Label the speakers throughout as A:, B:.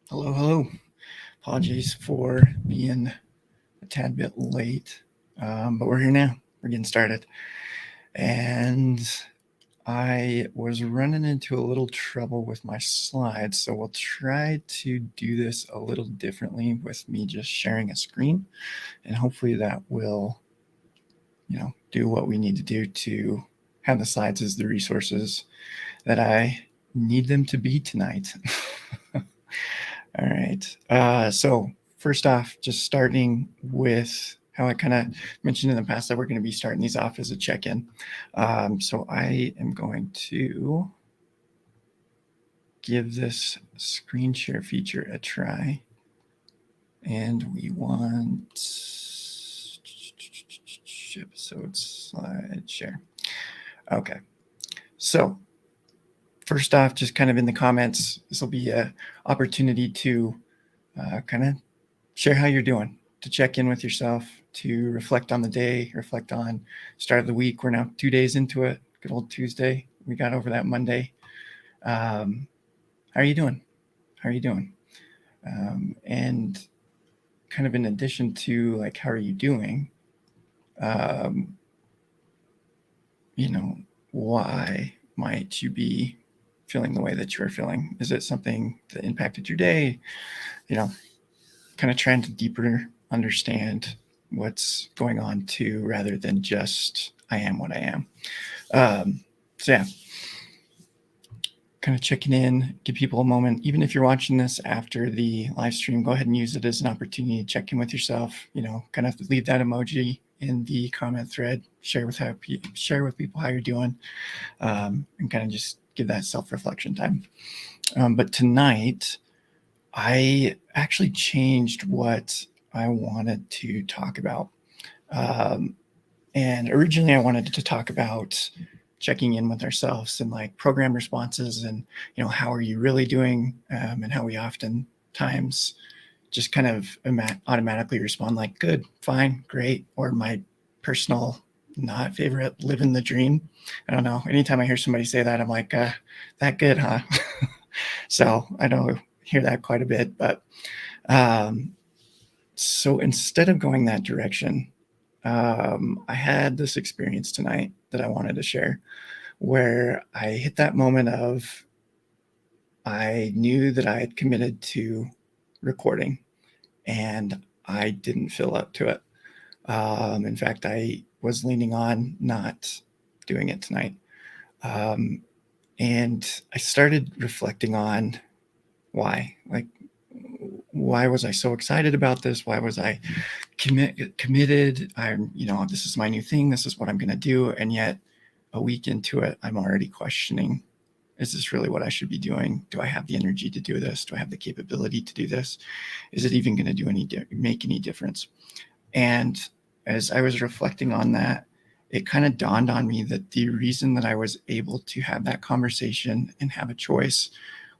A: Hello, hello. Apologies for being a tad bit late, but we're here now. We're getting started. And I was running into a little trouble with my slides, so we'll try to do this a little differently with me just sharing a screen, and hopefully that will, do what we need to do to have the slides as the resources that I need them to be tonight. All right. So first off, just starting with how I kind of mentioned in the past that we're going to be starting these off as a check-in. So I am going to give this screen share feature a try. And we want episode slide share. Okay. So first off, just kind of in the comments, this will be an opportunity to kind of share how you're doing, to check in with yourself, to reflect on the day, reflect on start of the week. We're now 2 days into it. Good old Tuesday. We got over that Monday. How are you doing? How are you doing? And kind of in addition to like, how are you doing? Um, why might you be feeling the way that you are feeling? Is it something that impacted your day? Kind of trying to deeper understand what's going on too, rather than just I am what I am. So yeah, kind of checking in, give people a moment. Even if you're watching this after the live stream, go ahead and use it as an opportunity to check in with yourself. Kind of leave that emoji in the comment thread. Share with people how you're doing, and kind of just give that self-reflection time. But tonight, I actually changed what I wanted to talk about. And originally, I wanted to talk about checking in with ourselves and like program responses and, how are you really doing? And how we oftentimes just kind of automatically respond like good, fine, great, or my personal not favorite, living the dream. I don't know. Anytime I hear somebody say that, I'm like, that good, huh? So I don't hear that quite a bit, but so instead of going that direction, I had this experience tonight that I wanted to share where I hit that moment of I knew that I had committed to recording and I didn't feel up to it. In fact, I was leaning on not doing it tonight. And I started reflecting on why. Like, why was I so excited about this? Why was I committed? This is my new thing. This is what I'm going to do. And yet, a week into it, I'm already questioning, is this really what I should be doing? Do I have the energy to do this? Do I have the capability to do this? Is it even going to make any difference? And as I was reflecting on that, it kind of dawned on me that the reason that I was able to have that conversation and have a choice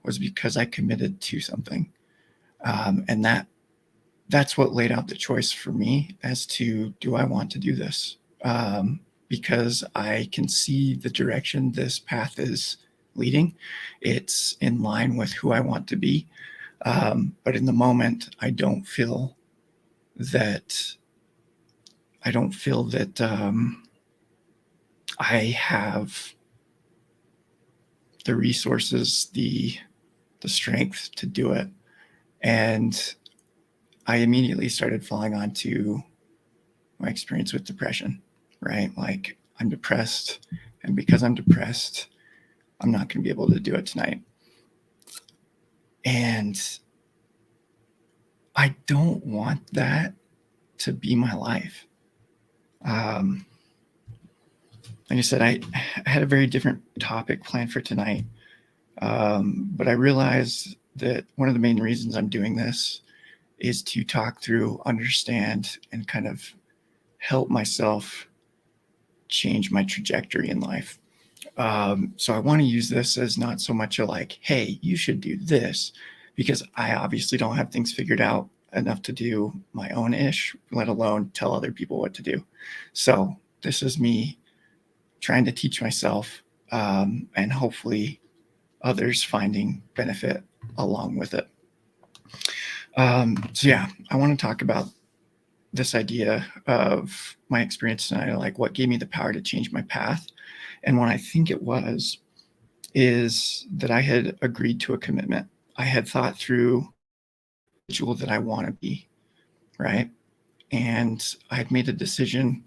A: was because I committed to something. And that's what laid out the choice for me as to, do I want to do this? Because I can see the direction this path is leading. It's in line with who I want to be. But in the moment, I don't feel that I have the resources, the strength to do it. And I immediately started falling onto my experience with depression, right? Like, I'm depressed, and because I'm depressed, I'm not going to be able to do it tonight. And I don't want that to be my life. Like I said, I had a very different topic planned for tonight, but I realized that one of the main reasons I'm doing this is to talk through, understand, and kind of help myself change my trajectory in life. So I want to use this as not so much a like, hey, you should do this, because I obviously don't have things figured out enough to do my own ish, let alone tell other people what to do. So this is me trying to teach myself, and hopefully others finding benefit along with it. So yeah, I want to talk about this idea of my experience tonight, like what gave me the power to change my path. And what I think it was is that I had agreed to a commitment. I had thought through the individual that I want to be, right? And I had made a decision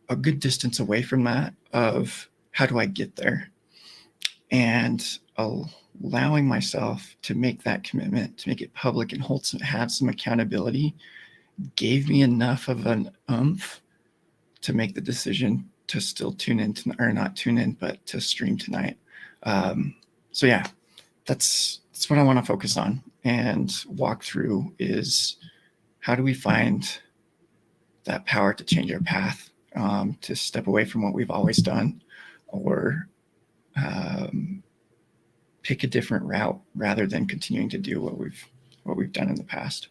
A: a good distance away from that of how do I get there? And allowing myself to make that commitment, to make it public and have some accountability gave me enough of an oomph to make the decision to still tune in or not tune in, but to stream tonight. So yeah, that's what I want to focus on and walk through is how do we find that power to change our path, to step away from what we've always done, or pick a different route rather than continuing to do what we've done in the past.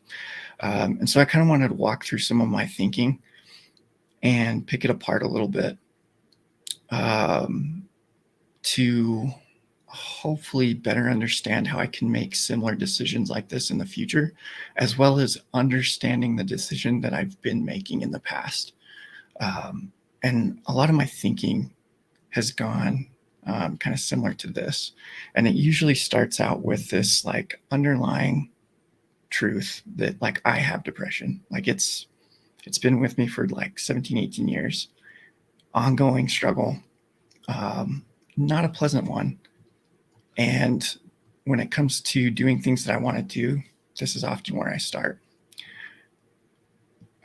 A: And so I kind of wanted to walk through some of my thinking and pick it apart a little bit, to hopefully better understand how I can make similar decisions like this in the future, as well as understanding the decision that I've been making in the past. And a lot of my thinking has gone kind of similar to this. And it usually starts out with this like underlying truth that like I have depression. Like it's been with me for like 17, 18 years, ongoing struggle, not a pleasant one. And when it comes to doing things that I want to do, this is often where I start.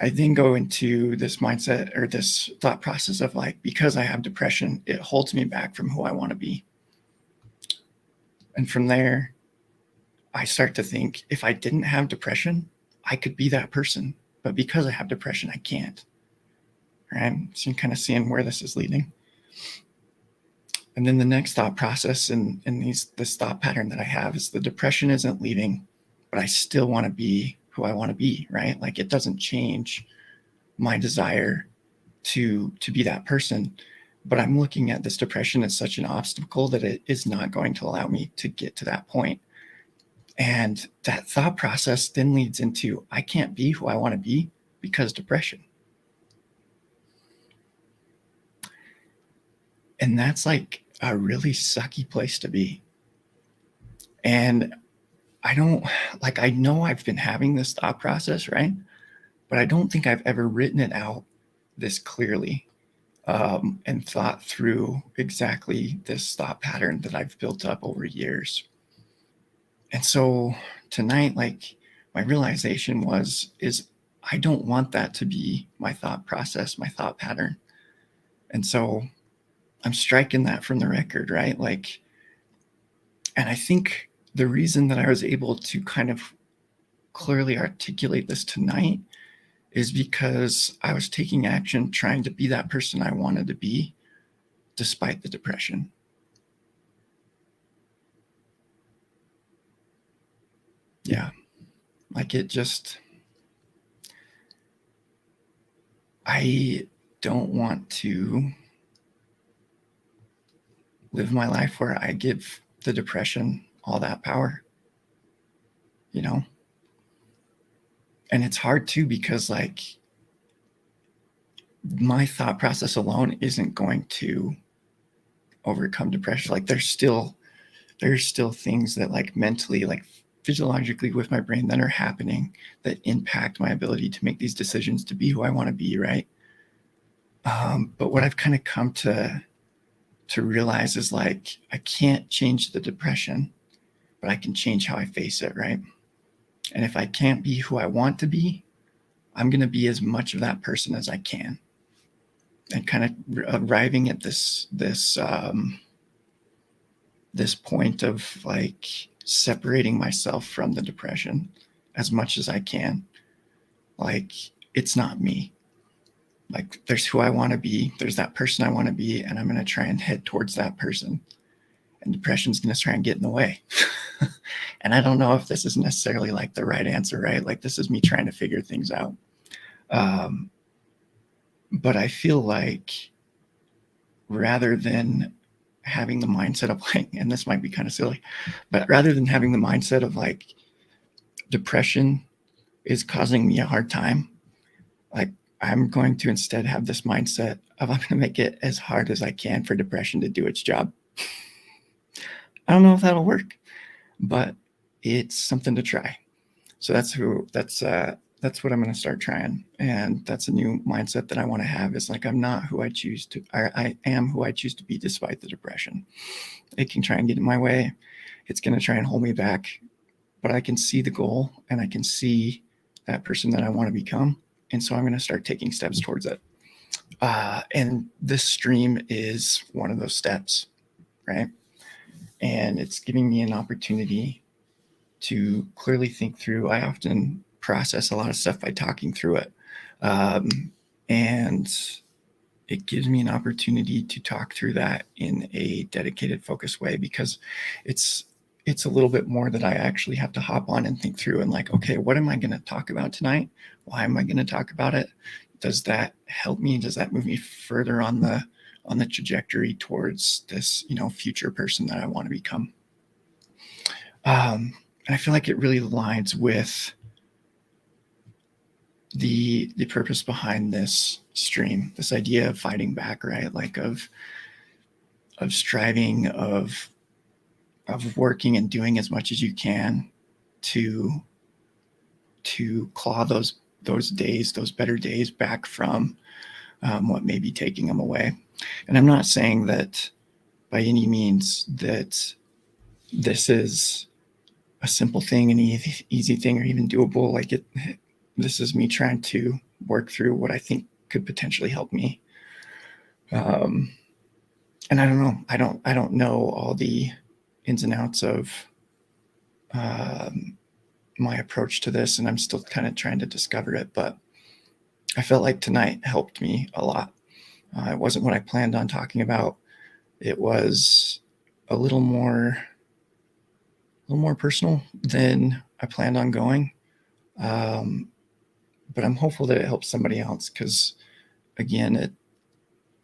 A: I then go into this mindset or this thought process of like, because I have depression, it holds me back from who I want to be. And from there, I start to think if I didn't have depression, I could be that person. But because I have depression, I can't. Right? So you're kind of seeing where this is leading. And then the next thought process and this thought pattern that I have is the depression isn't leaving, but I still want to be who I want to be, right? Like it doesn't change my desire to be that person. But I'm looking at this depression as such an obstacle that it is not going to allow me to get to that point. And that thought process then leads into I can't be who I want to be because depression. And that's like a really sucky place to be. And I don't like, I know I've been having this thought process, right? But I don't think I've ever written it out this clearly, and thought through exactly this thought pattern that I've built up over years. And so tonight, like my realization is I don't want that to be my thought process, my thought pattern. And so I'm striking that from the record, right? Like, and I think the reason that I was able to kind of clearly articulate this tonight is because I was taking action, trying to be that person I wanted to be, despite the depression. Yeah. Like it just, I don't want to live my life where I give the depression all that power, you know? And it's hard too, because like my thought process alone isn't going to overcome depression. Like there's still things that like mentally, like physiologically with my brain that are happening that impact my ability to make these decisions to be who I want to be, right? But what I've kind of come to realize is like I can't change the depression, but I can change how I face it, right? And if I can't be who I want to be, I'm going to be as much of that person as I can, and kind of arriving at this point of like separating myself from the depression as much as I can. Like it's not me. Like there's who I want to be, there's that person I want to be, and I'm going to try and head towards that person. And depression's going to try and get in the way. And I don't know if this is necessarily like the right answer, right? Like this is me trying to figure things out. But I feel like rather than having the mindset of like, and this might be kind of silly, but rather than having the mindset of like depression is causing me a hard time, like I'm going to instead have this mindset of I'm going to make it as hard as I can for depression to do its job. I don't know if that'll work, but it's something to try. So that's what I'm going to start trying. And that's a new mindset that I want to have, is like, I'm not who I choose to, I am who I choose to be despite the depression. It can try and get in my way. It's going to try and hold me back, but I can see the goal and I can see that person that I want to become. And so I'm going to start taking steps towards it. And this stream is one of those steps, right? And it's giving me an opportunity to clearly think through. I often process a lot of stuff by talking through it. And it gives me an opportunity to talk through that in a dedicated, focused way, because it's a little bit more that I actually have to hop on and think through and like, okay, what am I going to talk about tonight? Why am I going to talk about it? Does that help me? Does that move me further on the trajectory towards this, future person that I want to become? And I feel like it really aligns with the purpose behind this stream, this idea of fighting back, right? Like of striving, of working and doing as much as you can to claw those days, those better days back from what may be taking them away. And I'm not saying that by any means that this is a simple thing, an easy thing, or even doable. Like this is me trying to work through what I think could potentially help me. And I don't know. I don't know all the ins and outs of my approach to this, and I'm still kind of trying to discover it. But I felt like tonight helped me a lot. It wasn't what I planned on talking about. It was a little more personal than I planned on going. But I'm hopeful that it helps somebody else, because again,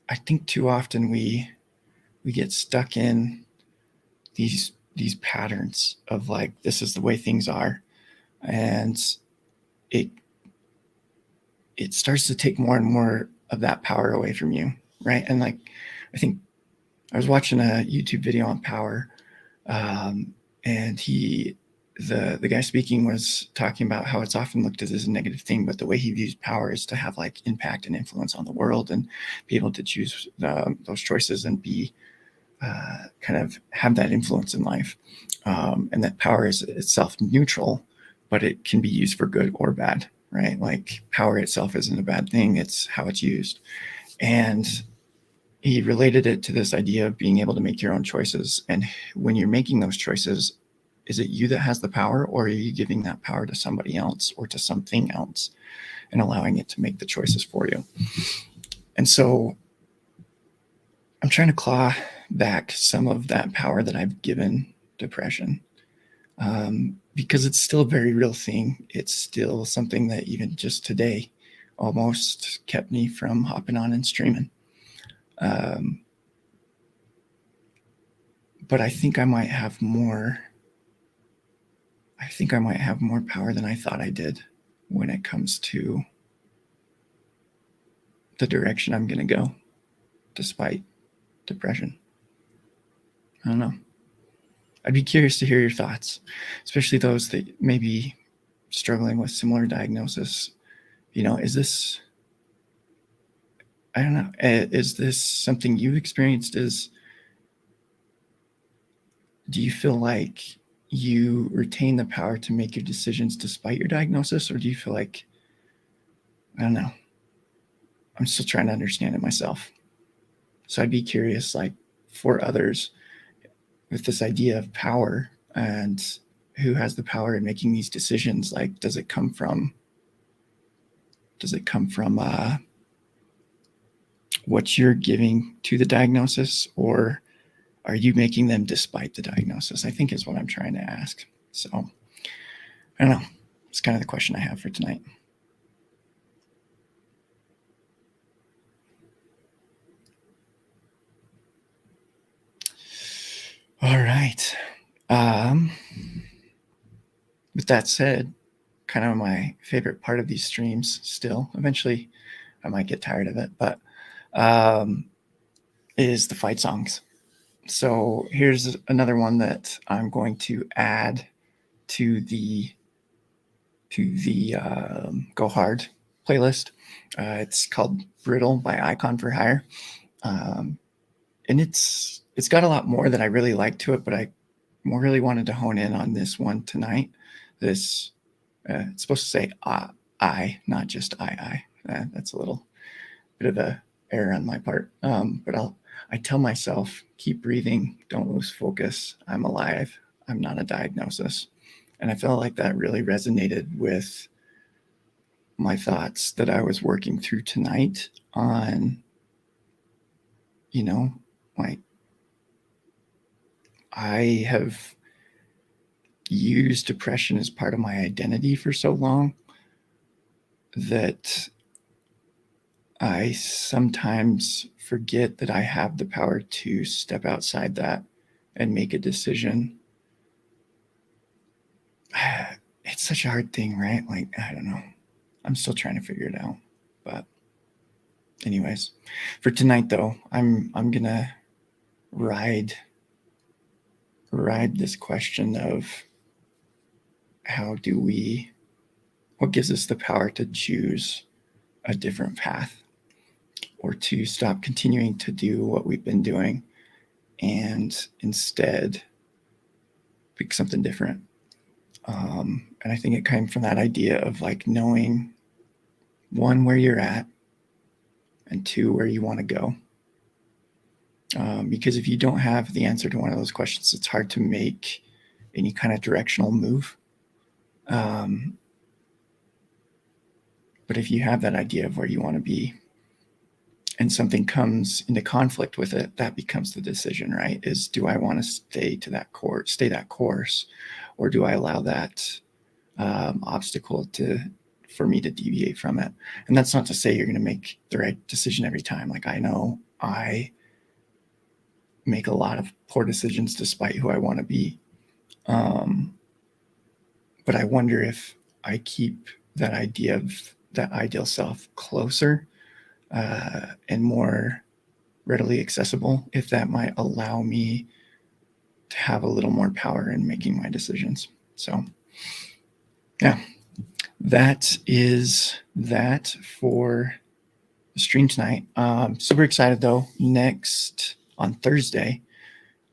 A: I think too often we get stuck in these patterns of like, this is the way things are, and it starts to take more and more of that power away from you, right? And like, I think I was watching a YouTube video on power, and the guy speaking was talking about how it's often looked at as a negative thing, but the way he views power is to have like impact and influence on the world and be able to choose those choices and be kind of have that influence in life. And that power is itself neutral, but it can be used for good or bad, right? Like power itself isn't a bad thing. It's how it's used. And he related it to this idea of being able to make your own choices. And when you're making those choices, is it you that has the power, or are you giving that power to somebody else or to something else and allowing it to make the choices for you? And so I'm trying to claw back some of that power that I've given depression, because it's still a very real thing. It's still something that even just today almost kept me from hopping on and streaming. But I think I might have more. I think I might have more power than I thought I did when it comes to the direction I'm going to go, despite depression. I don't know. I'd be curious to hear your thoughts, especially those that may be struggling with similar diagnosis. Is this, I don't know, is this something you've experienced? Do you feel like you retain the power to make your decisions despite your diagnosis, or do you feel like, I don't know, I'm still trying to understand it myself? So I'd be curious, like, for others with this idea of power and who has the power in making these decisions, like, does it come from what you're giving to the diagnosis, or are you making them despite the diagnosis? I think is what I'm trying to ask. So I don't know. It's kind of the question I have for tonight. All right. With that said, kind of my favorite part of these streams still. Eventually, I might get tired of it, but is the fight songs. So here's another one that I'm going to add to the Go Hard playlist. It's called Brittle by Icon for Hire, and it's got a lot more that I really like to it, but I really wanted to hone in on this one tonight. This it's supposed to say I, not just I. That's a little bit of a error on my part, but I tell myself, keep breathing, don't lose focus. I'm alive. I'm not a diagnosis. And I felt like that really resonated with my thoughts that I was working through tonight on, like I have used depression as part of my identity for so long that I sometimes forget that I have the power to step outside that and make a decision. It's such a hard thing, right? Like, I don't know. I'm still trying to figure it out. But anyways, for tonight though, I'm gonna ride this question of what gives us the power to choose a different path, or to stop continuing to do what we've been doing and instead pick something different. And I think it came from that idea of like knowing, one, where you're at, and two, where you want to go. Because if you don't have the answer to one of those questions, it's hard to make any kind of directional move. But if you have that idea of where you want to be and something comes into conflict with it, that becomes the decision, right? Is, do I want to stay that course, or do I allow that obstacle for me to deviate from it? And that's not to say you're going to make the right decision every time. Like, I know I make a lot of poor decisions despite who I want to be. But I wonder if I keep that idea of that ideal self closer and more readily accessible, if that might allow me to have a little more power in making my decisions. So yeah, that is that for the stream tonight. Super excited though. Next on Thursday,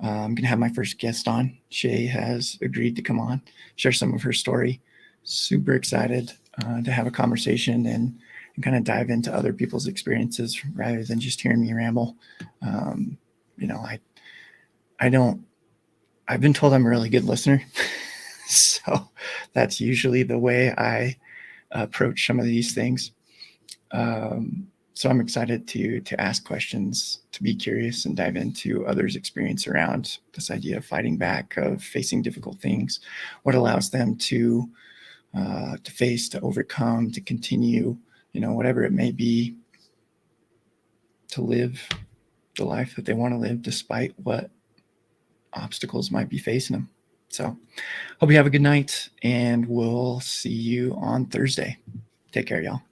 A: I'm going to have my first guest on. Shay has agreed to come on, share some of her story. Super excited to have a conversation and kind of dive into other people's experiences rather than just hearing me ramble. I've been told I'm a really good listener. So that's usually the way I approach some of these things. So I'm excited to ask questions, to be curious and dive into others' experience around this idea of fighting back, of facing difficult things, what allows them to face, to overcome, to continue, whatever it may be, to live the life that they want to live despite what obstacles might be facing them. So hope you have a good night, and we'll see you on Thursday. Take care, y'all.